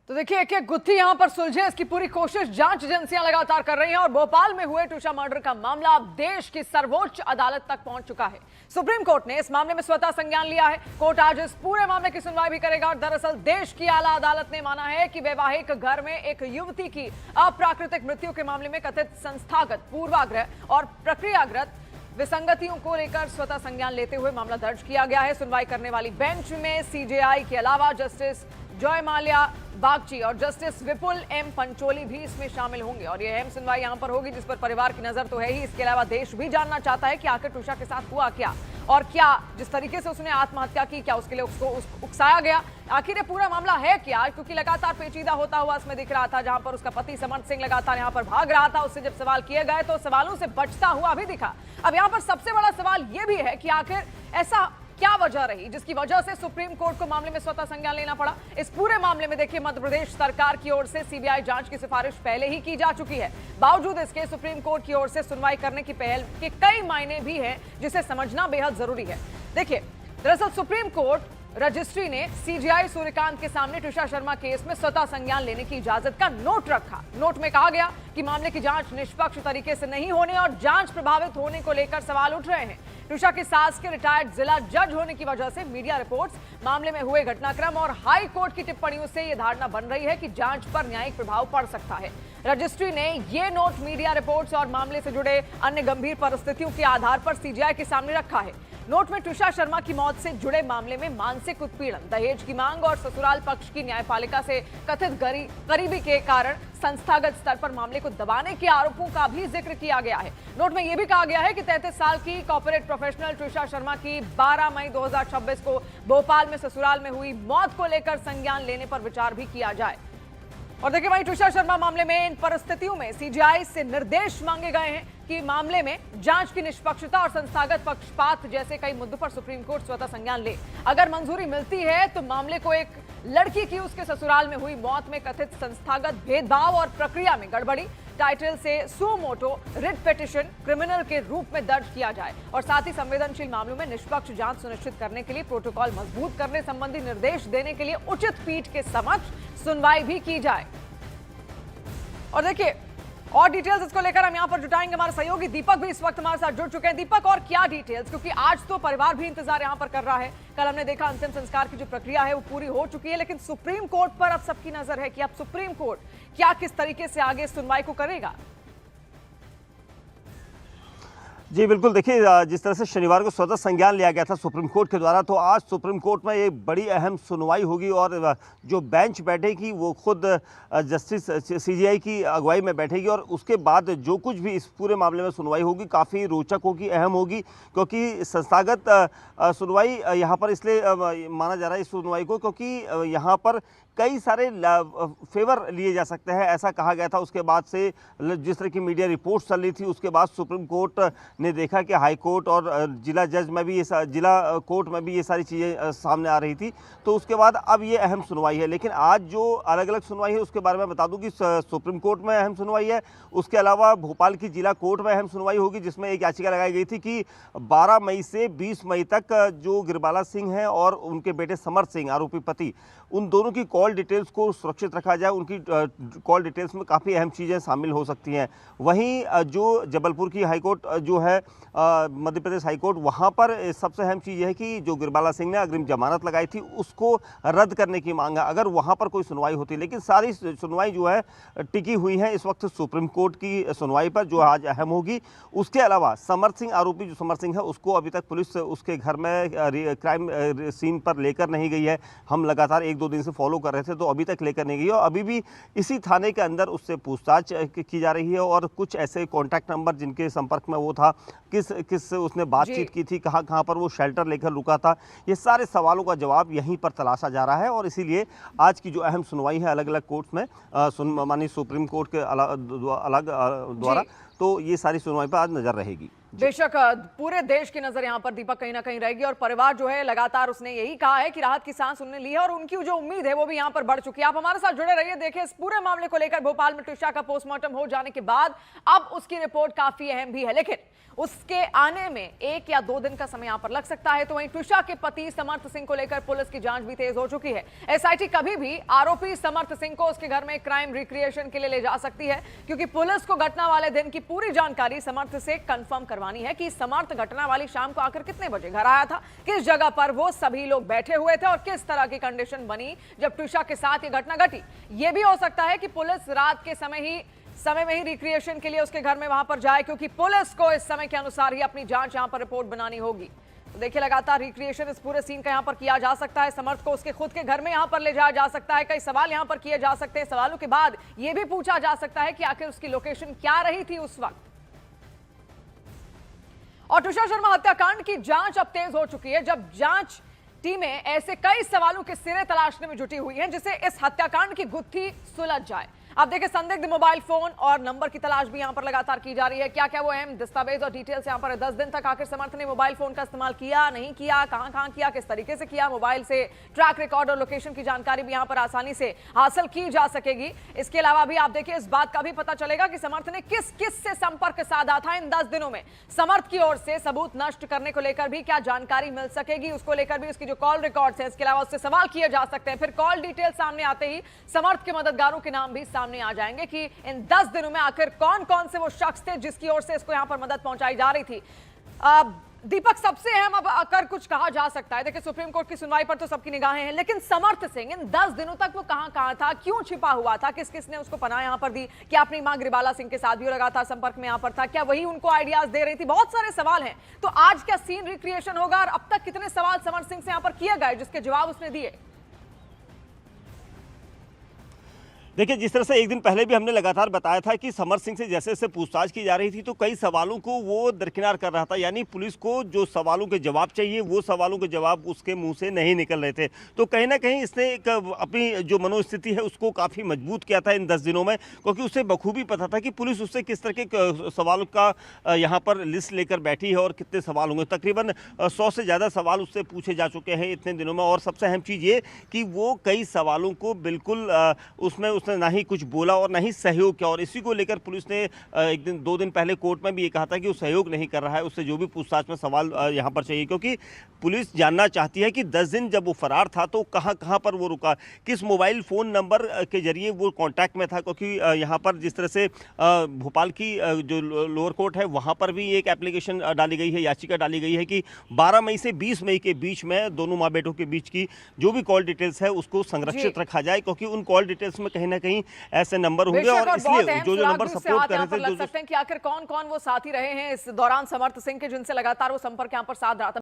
तो देखिए एक एक गुत्थी यहां पर सुलझे इसकी पूरी कोशिश जांच एजेंसियां लगातार कर रही हैं और भोपाल में हुए ट्यूशा मर्डर का मामला अब देश की सर्वोच्च अदालत तक पहुंच चुका है। सुप्रीम कोर्ट ने इस मामले में स्वतः संज्ञान लिया है। कोर्ट आज इस पूरे मामले की सुनवाई भी करेगा और दरअसल देश की आला अदालत ने माना है कि वैवाहिक घर में एक युवती की अप्राकृतिक मृत्यु के मामले में कथित संस्थागत, पूर्वाग्रह और प्रक्रियागत विसंगतियों को लेकर स्वतः संज्ञान लेते हुए मामला दर्ज किया गया है। सुनवाई करने वाली बेंच में सीजेआई के अलावा जस्टिस जॉय माल्या बागची और जस्टिस विपुल एम पंचोली भी इसमें शामिल होंगे और ये अहम सुनवाई यहां पर होगी जिस पर परिवार की नजर तो है ही। इसके अलावा देश भी जानना चाहता है कि आखिर ट्यूशा के साथ हुआ क्या और क्या जिस तरीके से उसने आत्महत्या की, क्या उसके लिए उसको उकसाया गया, आखिर ये पूरा मामला है क्या, क्योंकि लगातार पेचीदा होता हुआ इसमें दिख रहा था। जहां पर उसका पति समर्थ सिंह लगातार यहां पर भाग रहा था, उससे जब सवाल किए गए तो सवालों से बचता हुआ भी दिखा। अब यहां पर सबसे बड़ा सवाल यह भी है कि आखिर ऐसा क्या वजह रही जिसकी वजह से सुप्रीम कोर्ट को मामले में स्वतः संज्ञान लेना पड़ा। इस पूरे मामले में देखिए मध्य प्रदेश सरकार की ओर से सीबीआई जांच की सिफारिश पहले ही की जा चुकी है। बावजूद इसके सुप्रीम कोर्ट की ओर से सुनवाई करने की पहल के कई मायने भी हैं जिसे समझना बेहद जरूरी है। देखिए दरअसल सुप्रीम कोर्ट रजिस्ट्री ने सीजीआई सूर्यकांत के सामने ट्यूशा शर्मा केस में स्वतः संज्ञान लेने की इजाजत का नोट रखा। नोट में कहा गया कि मामले की जांच निष्पक्ष तरीके से नहीं होने और जांच प्रभावित होने को लेकर सवाल उठ रहे हैं। ट्यूशा की सास के रिटायर्ड जिला जज होने की वजह से मीडिया रिपोर्ट्स, मामले में हुए घटनाक्रम और हाई कोर्ट की टिप्पणियों से यह धारणा बन रही है कि जांच पर न्यायिक प्रभाव पड़ सकता है। रजिस्ट्री ने यह नोट मीडिया रिपोर्ट्स और मामले से जुड़े अन्य गंभीर परिस्थितियों के आधार पर सीजीआई के सामने रखा है। नोट में ट्यूशा शर्मा की मौत से जुड़े मामले में मानसिक उत्पीड़न, दहेज की मांग और ससुराल पक्ष की न्यायपालिका से कथित करीबी के कारण संस्थागत स्तर पर मामले को दबाने के आरोपों का भी जिक्र किया गया है। नोट में यह भी कहा गया है कि 33 साल की कॉर्पोरेट प्रोफेशनल ट्यूशा शर्मा की 12 मई 2026 को भोपाल में ससुराल में हुई मौत को लेकर संज्ञान लेने पर विचार भी किया जाए। और देखिए वहीं ट्यूशा शर्मा मामले में इन परिस्थितियों में सीजीआई से निर्देश मांगे गए हैं कि मामले में जांच की निष्पक्षता और संस्थागत पक्षपात जैसे कई मुद्दों पर सुप्रीम कोर्ट स्वतः संज्ञान ले। अगर मंजूरी मिलती है तो मामले को एक लड़की की उसके ससुराल में हुई मौत में कथित संस्थागत भेदभाव और प्रक्रिया में गड़बड़ी टाइटल से सू मोटो रिट पिटीशन क्रिमिनल के रूप में दर्ज किया जाए और साथ ही संवेदनशील मामलों में निष्पक्ष जांच सुनिश्चित करने के लिए प्रोटोकॉल मजबूत करने संबंधी निर्देश देने के लिए उचित पीठ के समक्ष सुनवाई भी की जाए। और देखिए और डिटेल्स इसको लेकर हम यहां पर जुटाएंगे। हमारे सहयोगी दीपक भी इस वक्त हमारे साथ जुड़ चुके हैं। दीपक, और क्या डिटेल्स, क्योंकि आज तो परिवार भी इंतजार यहां पर कर रहा है। कल हमने देखा अंतिम संस्कार की जो प्रक्रिया है वो पूरी हो चुकी है, लेकिन सुप्रीम कोर्ट पर अब सबकी नजर है कि अब सुप्रीम कोर्ट क्या किस तरीके से आगे सुनवाई को करेगा। जी बिल्कुल, देखिए जिस तरह से शनिवार को स्वतः संज्ञान लिया गया था सुप्रीम कोर्ट के द्वारा, तो आज सुप्रीम कोर्ट में एक बड़ी अहम सुनवाई होगी और जो बेंच बैठेगी वो खुद जस्टिस सीजीआई की अगुवाई में बैठेगी और उसके बाद जो कुछ भी इस पूरे मामले में सुनवाई होगी काफ़ी रोचक होगी, अहम होगी, क्योंकि संस्थागत सुनवाई यहाँ पर इसलिए माना जा रहा है इस सुनवाई को क्योंकि यहाँ पर कई सारे फेवर लिए जा सकते हैं, ऐसा कहा गया था। उसके बाद से जिस तरह की मीडिया रिपोर्ट्स चल रही थी उसके बाद सुप्रीम कोर्ट ने देखा कि हाई कोर्ट और जिला जज में भी ये जिला कोर्ट में भी ये सारी चीज़ें सामने आ रही थी, तो उसके बाद अब ये अहम सुनवाई है। लेकिन आज जो अलग अलग सुनवाई है उसके बारे में बता दूं कि सुप्रीम कोर्ट में अहम सुनवाई है, उसके अलावा भोपाल की जिला कोर्ट में अहम सुनवाई होगी जिसमें एक याचिका लगाई गई थी कि 12 मई से 20 मई तक जो गिरबाला सिंह हैं और उनके बेटे समर्थ सिंह आरोपी पति, उन दोनों की कॉल डिटेल्स को सुरक्षित रखा जाए। उनकी कॉल डिटेल्स में काफ़ी अहम चीज़ें शामिल हो सकती हैं। वहीं जो जबलपुर की हाईकोर्ट जो है मध्य प्रदेश हाईकोर्ट, वहाँ पर सबसे अहम चीज़ है कि जो गिरबाला सिंह ने अग्रिम जमानत लगाई थी उसको रद्द करने की मांग है, अगर वहाँ पर कोई सुनवाई होती। लेकिन सारी सुनवाई जो है टिकी हुई है इस वक्त सुप्रीम कोर्ट की सुनवाई पर जो आज अहम होगी। उसके अलावा समर्थ सिंह, आरोपी जो समर्थ सिंह है, उसको अभी तक पुलिस उसके घर में क्राइम सीन पर लेकर नहीं गई है। हम लगातार 1-2 दिन से फॉलो कर रहे थे, तो अभी तक लेकर नहीं गई और अभी भी इसी थाने के अंदर उससे पूछताछ की जा रही है और कुछ ऐसे कॉन्टैक्ट नंबर जिनके संपर्क में वो था, किस उसने बातचीत की थी, कहाँ पर वो शेल्टर लेकर रुका था, ये सारे सवालों का जवाब यहीं पर तलाशा जा रहा है। और इसीलिए आज की जो अहम सुनवाई है अलग अलग कोर्ट्स में मानी सुप्रीम कोर्ट के अलग द्वारा, तो ये सारी सुनवाई पर आज नजर रहेगी। बेशक पूरे देश की नजर यहां पर दीपक कहीं ना कहीं रहेगी और परिवार जो है लगातार उसने यही कहा है कि राहत की सांस उन्होंने ली है और उनकी जो उम्मीद है वो भी यहां पर बढ़ चुकी है। आप हमारे साथ जुड़े रहिए, देखिए इस पूरे मामले को लेकर भोपाल में ट्विशा का पोस्टमार्टम हो जाने के बाद अब उसकी रिपोर्ट काफी अहम भी है, लेकिन उसके आने में 1 या 2 दिन का समय यहां पर लग सकता है। तो वहीं ट्विशा के पति समर्थ सिंह को लेकर पुलिस की जांच भी तेज हो चुकी है। एसआईटी कभी भी आरोपी समर्थ सिंह को उसके घर में क्राइम रिक्रिएशन के लिए ले जा सकती है, क्योंकि पुलिस को घटना वाले दिन की पूरी जानकारी समर्थ से कंफर्म करवानी है कि समर्थ घटना वाली शाम को आकर कितने बजे घर आया था, किस जगह पर वो सभी लोग बैठे हुए थे और किस तरह की कंडीशन बनी जब ट्विशा के साथ ये घटना घटी। ये भी हो सकता है कि पुलिस रात के समय में ही रिक्रिएशन के लिए उसके घर में वहां पर जाए, क्योंकि पुलिस को इस समय के अनुसार ही अपनी जांच यहां पर रिपोर्ट बनानी होगी। तो देखिए लगातार रिक्रिएशन इस पूरे सीन का यहां पर किया जा सकता है। समर्थ को उसके खुद के घर में यहां पर ले जाया जा सकता है। कई सवाल यहां पर किए जा सकते हैं। सवालों के बाद यह भी पूछा जा सकता है कि आखिर उसकी लोकेशन क्या रही थी उस वक्त। और ट्विशा शर्मा हत्याकांड की जांच अब तेज हो चुकी है, जब जांच टीमें ऐसे कई सवालों के सिरे तलाशने में जुटी हुई हैं जिससे इस हत्याकांड की गुत्थी सुलझ जाए। आप देखिए संदिग्ध मोबाइल फोन और नंबर की तलाश भी यहां पर लगातार की जा रही है। क्या क्या वो अहम दस्तावेज और डिटेल्स यहां पर 10 दिन तक आखिर समर्थ ने मोबाइल फोन का इस्तेमाल किया, नहीं किया, कहां किया, किस तरीके से किया, मोबाइल से ट्रैक रिकॉर्ड और लोकेशन की जानकारी भी यहां पर आसानी से हासिल की जा सकेगी। इसके अलावा भी आप देखिए इस बात का भी पता चलेगा कि समर्थ ने किस किस से संपर्क साधा था इन 10 दिनों में। समर्थ की ओर से सबूत नष्ट करने को लेकर भी क्या जानकारी मिल सकेगी, उसको लेकर भी उसकी जो कॉल रिकॉर्ड्स है, इसके अलावा उससे सवाल किए जा सकते हैं। फिर कॉल डिटेल सामने आते ही समर्थ के मददगारों के नाम भी सामने आ जाएंगे कि इन 10 दिनों में आखिर कौन कौन से वो शख्स थे जिसकी ओर से इसको यहां पर मदद पहुंचाई जा रही थी। दीपक, सबसे अहम अब अगर कुछ कहा जा सकता है, देखिए सुप्रीम कोर्ट की सुनवाई पर तो सबकी निगाहें हैं, लेकिन समर्थ सिंह इन 10 दिनों तक वो कहां था, क्यों छिपा हुआ था, किस किस ने उसको पनाह यहां पर दी, क्या अपनी मां ग्रिबाला सिंह के साथ भी लगातार संपर्क में यहां पर था, क्या वही उनको आइडियाज दे रही थी। बहुत सारे सवाल हैं। तो आज क्या सीन रिक्रिएशन होगा और अब तक कितने सवाल समर्थ सिंह से यहां पर किए गए जिसके जवाब उसने दिए। देखिए जिस तरह से एक दिन पहले भी हमने लगातार बताया था कि समर सिंह से जैसे जैसे पूछताछ की जा रही थी तो कई सवालों को वो दरकिनार कर रहा था, यानी पुलिस को जो सवालों के जवाब चाहिए वो सवालों के जवाब उसके मुंह से नहीं निकल रहे थे। तो कहीं ना कहीं इसने एक अपनी जो मनोस्थिति है उसको काफ़ी मजबूत किया था इन 10 दिनों में, क्योंकि उसे बखूबी पता था कि पुलिस उससे किस तरह के सवालों का यहाँ पर लिस्ट लेकर बैठी है और कितने सवाल होंगे। तकरीबन 100 से ज़्यादा सवाल उससे पूछे जा चुके हैं इतने दिनों में। और सबसे अहम चीज़ ये कि वो कई सवालों को बिल्कुल उसने ना ही कुछ बोला और ना ही सहयोग किया, और इसी को लेकर पुलिस ने 2 दिन पहले कोर्ट में भी ये कहा था कि वो सहयोग नहीं कर रहा है, उससे जो भी पूछताछ में सवाल यहाँ पर चाहिए, क्योंकि पुलिस जानना चाहती है कि 10 दिन जब वो फरार था तो कहाँ पर वो रुका, किस मोबाइल फ़ोन नंबर के जरिए वो कांटेक्ट में था। क्योंकि यहाँ पर जिस तरह से भोपाल की जो लोअर कोर्ट है वहाँ पर भी एक एप्लीकेशन डाली गई है, याचिका डाली गई है कि 12 मई से 20 मई के बीच में दोनों माँ बेटों के बीच की जो भी कॉल डिटेल्स है उसको संरक्षित रखा जाए, क्योंकि उन कॉल डिटेल्स में कहीं ना कहीं ऐसे नंबर होंगे और इसलिए जो नंबर सपोर्ट कर रहे थे लग सकते हैं कि आखिर कौन कौन वो साथी रहे हैं इस दौरान समर्थ सिंह के जिनसे लगातार वो संपर्क यहाँ पर साध रहा था।